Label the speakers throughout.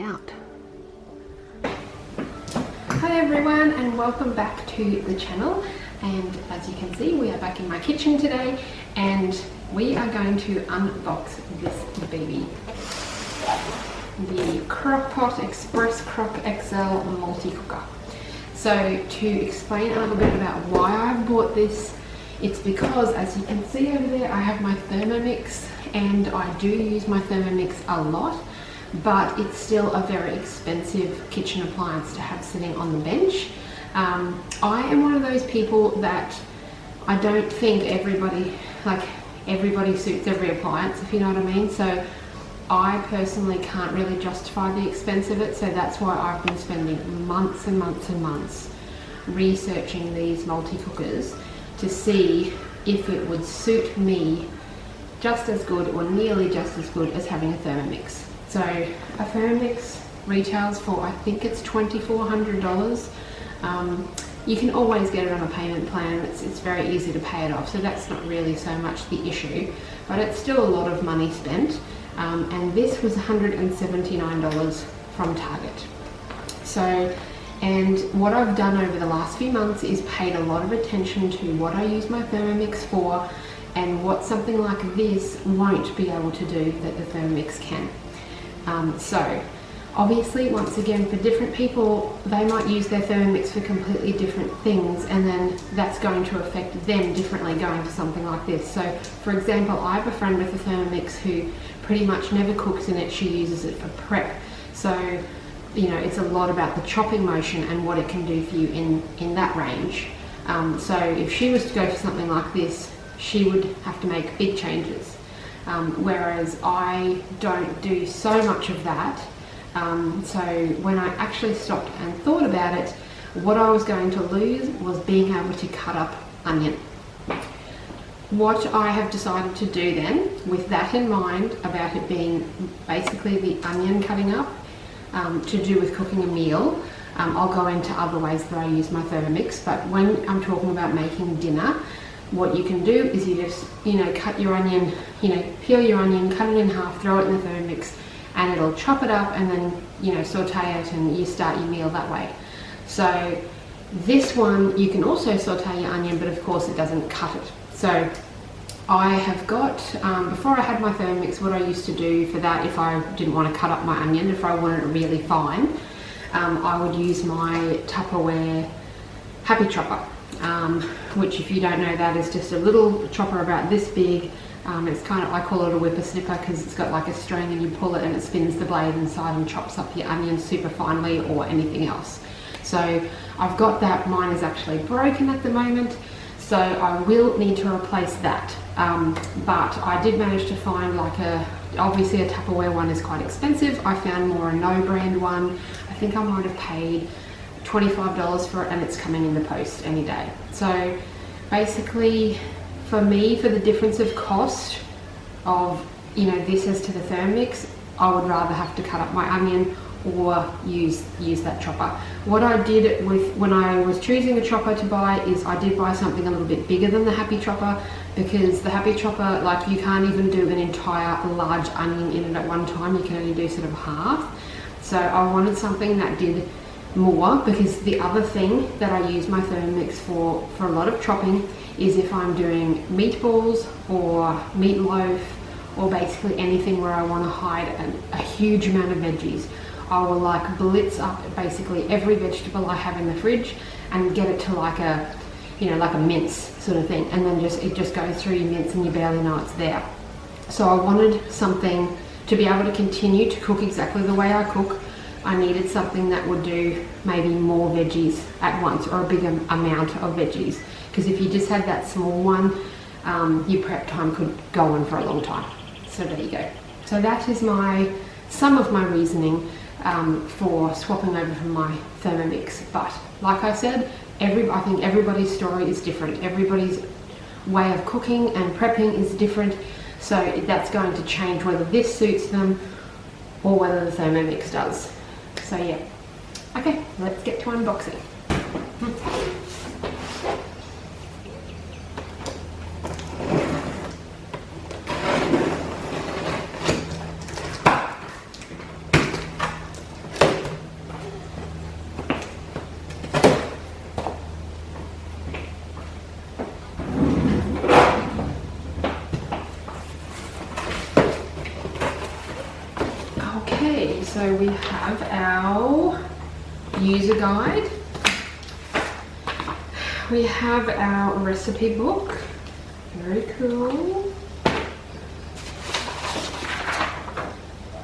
Speaker 1: out. Hi everyone, and welcome back to the channel. And as you can see, we are back in my kitchen today and we are going to unbox this baby. The Crock-Pot Express Crock XL multi-cooker. So to explain a little bit about why I've bought this, it's because, as you can see over there, I have my Thermomix and I do use my Thermomix a lot, but it's still a very expensive kitchen appliance to have sitting on the bench. I am one of those people that I don't think everybody suits every appliance, if you know what I mean. So I personally can't really justify the expense of it, so that's why I've been spending months and months and months researching these multi-cookers to see if it would suit me just as good or nearly just as good as having a Thermomix. So a Thermomix retails for, I think it's $2,400. You can always get it on a payment plan. It's very easy to pay it off, so that's not really so much the issue, but it's still a lot of money spent. And this was $179 from Target. So, and what I've done over the last few months is paid a lot of attention to what I use my Thermomix for and what something like this won't be able to do that the Thermomix can. So obviously, once again, for different people, they might use their Thermomix for completely different things, and then that's going to affect them differently going to something like this. So for example, I have a friend with a Thermomix who pretty much never cooks in it. She uses it for prep. So, you know, it's a lot about the chopping motion and what it can do for you in that range. So if she was to go for something like this, she would have to make big changes. Whereas I don't do so much of that. So when I actually stopped and thought about it, what I was going to lose was being able to cut up onion. What I have decided to do then, with that in mind, about it being basically the onion cutting up, to do with cooking a meal, I'll go into other ways that I use my Thermomix, but when I'm talking about making dinner, what you can do is you just, cut your onion, peel your onion, cut it in half, throw it in the Thermomix, and it'll chop it up and then, saute it, and you start your meal that way. So this one, you can also saute your onion, but of course it doesn't cut it. So I have got, before I had my Thermomix, what I used to do for that, if I didn't want to cut up my onion, if I wanted it really fine, I would use my Tupperware Happy Chopper, which, if you don't know, that is just a little chopper about this big. It's kind of, I call it a whippersnipper because it's got like a string and you pull it and it spins the blade inside and chops up your onions super finely, or anything else. So I've got that. Mine is actually broken at the moment, so I will need to replace that. But I did manage to find obviously a Tupperware one is quite expensive. I found more a no brand one. I think I might have paid $25 for it, and it's coming in the post any day. So basically, for me, for the difference of cost of, this as to the Thermomix, I would rather have to cut up my onion or use that chopper. What I did when I was choosing a chopper to buy is I did buy something a little bit bigger than the Happy Chopper, because the Happy Chopper, you can't even do an entire large onion in it at one time. You can only do sort of half. So I wanted something that did more, because the other thing that I use my Thermomix for a lot of chopping is if I'm doing meatballs or meatloaf, or basically anything where I want to hide a huge amount of veggies. I will blitz up basically every vegetable I have in the fridge and get it to like a mince sort of thing, and then it just goes through your mince and you barely know it's there. So I wanted something to be able to continue to cook exactly the way I cook. I needed something that would do maybe more veggies at once, or a bigger amount of veggies, because if you just had that small one, your prep time could go on for a long time. So there you go. So that is some of my reasoning for swapping over from my Thermomix. But like I said, I think everybody's story is different. Everybody's way of cooking and prepping is different. So that's going to change whether this suits them or whether the Thermomix does. So yeah. Okay, let's get to unboxing. so we have our user guide. We have our recipe book. Very cool.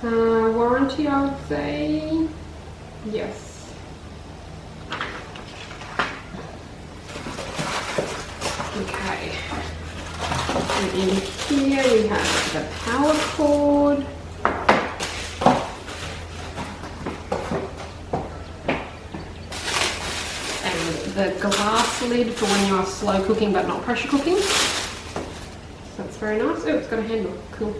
Speaker 1: Warranty, I would say. Yes. Okay. And in here we have the power cord. And the glass lid for when you are slow cooking but not pressure cooking. So that's very nice. Oh, it's got a handle. Cool.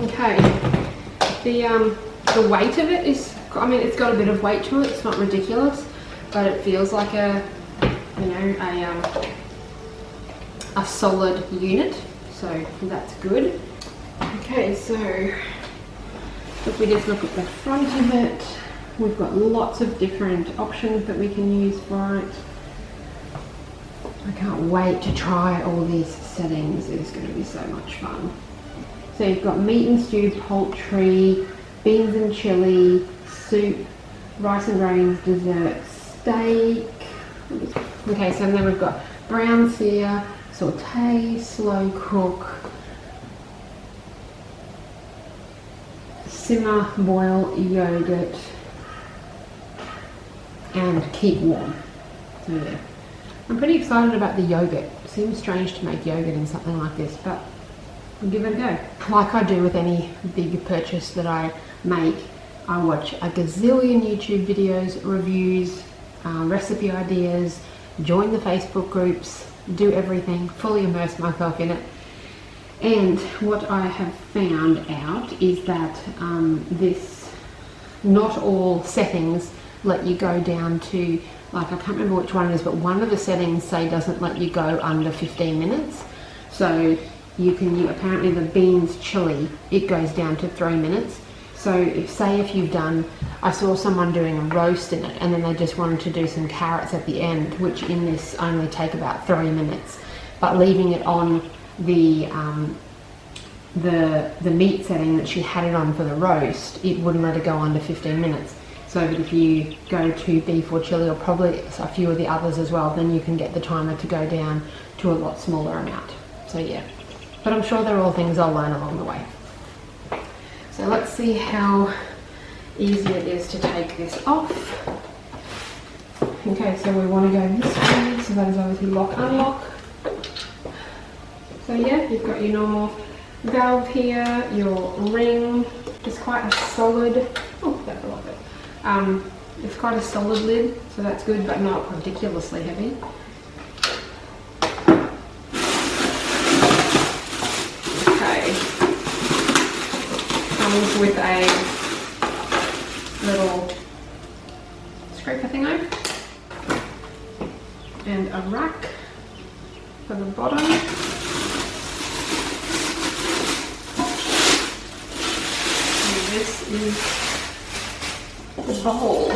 Speaker 1: Okay, the weight of it is, I mean, it's got a bit of weight to it. It's not ridiculous, but it feels like a, you know, a solid unit. So that's good. Okay, so if we just look at the front of it, we've got lots of different options that we can use for it. I can't wait to try all these settings. It's going to be so much fun. So you've got meat and stew, poultry, beans and chili, soup, rice and grains, dessert, steak. Okay, so then we've got brown sear, saute, slow cook, simmer, boil, yogurt, and keep warm. So yeah, I'm pretty excited about the yogurt. Seems strange to make yogurt in something like this, but I'll give it a go. Like I do with any big purchase that I make, I watch a gazillion YouTube videos, reviews, recipe ideas, join the Facebook groups, do everything, fully immerse myself in it. And what I have found out is that not all settings let you go down to, like, I can't remember which one it is, but one of the settings doesn't let you go under 15 minutes. So apparently the beans chili, it goes down to 3 minutes. So if you've done, I saw someone doing a roast in it and then they just wanted to do some carrots at the end, which in this only take about 3 minutes, but leaving it on the meat setting that she had it on for the roast, it wouldn't let it go under 15 minutes. So if you go to beef or chili, or probably a few of the others as well, then you can get the timer to go down to a lot smaller amount. So yeah. But I'm sure they're all things I'll learn along the way. So let's see how easy it is to take this off. Okay, so we want to go this way, so that is obviously lock, unlock. So yeah, you've got your normal valve here, your ring. It's quite a solid, oh, that's a lot of it. It's quite a solid lid, so that's good, but not ridiculously heavy. With a little scraper thingo and a rack for the bottom. And this is the bowl.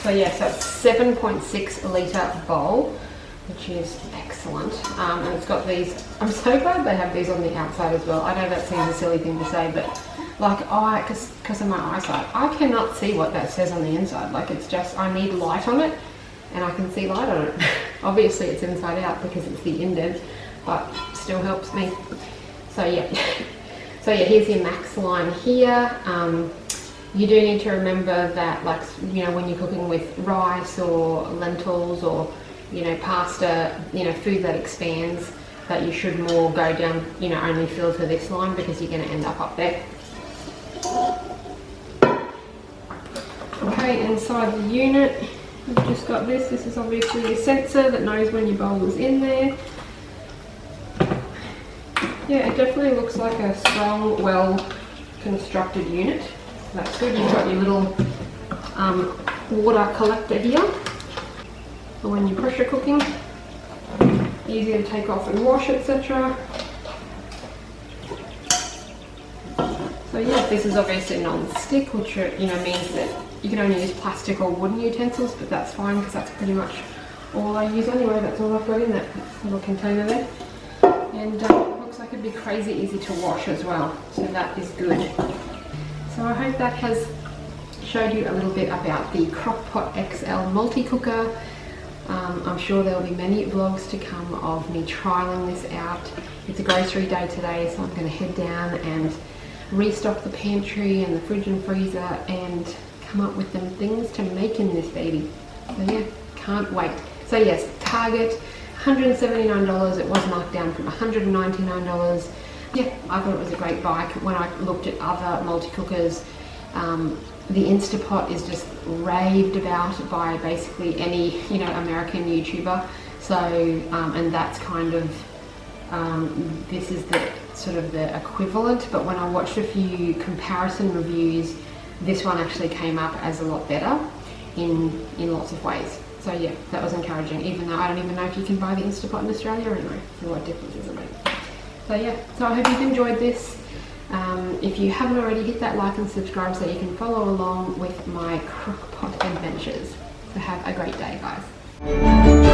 Speaker 1: So yes, that's 7.6 litre bowl, which is excellent. And it's got these, I'm so glad they have these on the outside as well. I know that seems a silly thing to say, but like because of my eyesight, I cannot see what that says on the inside. Like, it's just, I need light on it, and I can see light on it. Obviously it's inside out because it's the indent, but still helps me. So yeah, so yeah, here's your max line here. You do need to remember that, like, you know, when you're cooking with rice or lentils or, you know, pasta, you know, food that expands, that you should more go down, you know, only fill to this line, because you're going to end up there. Okay, inside the unit, we've just got this. This is obviously your sensor that knows when your bowl is in there. Yeah, it definitely looks like a strong, well constructed unit. That's good. You've got your little water collector here for when you're pressure cooking. Easy to take off and wash, etc. yeah, this is obviously non-stick, which means that you can only use plastic or wooden utensils, but that's fine because that's pretty much all I use anyway. That's all I've got in that little container there. And looks like it'd be crazy easy to wash as well, so that is good. So I hope that has showed you a little bit about the Crock-Pot XL multi-cooker. I'm sure there will be many vlogs to come of me trialing this out. It's a grocery day today, so I'm going to head down and restock the pantry and the fridge and freezer and come up with some things to make in this baby. So yeah, can't wait. So yes, Target, $179. It was marked down from $199. Yeah, I thought it was a great buy. When I looked at other multi-cookers, the Instapot is just raved about by basically any American YouTuber. So and that's kind of this is the sort of the equivalent. But when I watched a few comparison reviews, this one actually came up as a lot better in lots of ways. So yeah, that was encouraging. Even though I don't even know if you can buy the Instapot in Australia anyway. So what difference does it make? So yeah, so I hope you've enjoyed this. If you haven't already, hit that like and subscribe so you can follow along with my Crock-Pot adventures. So have a great day, guys.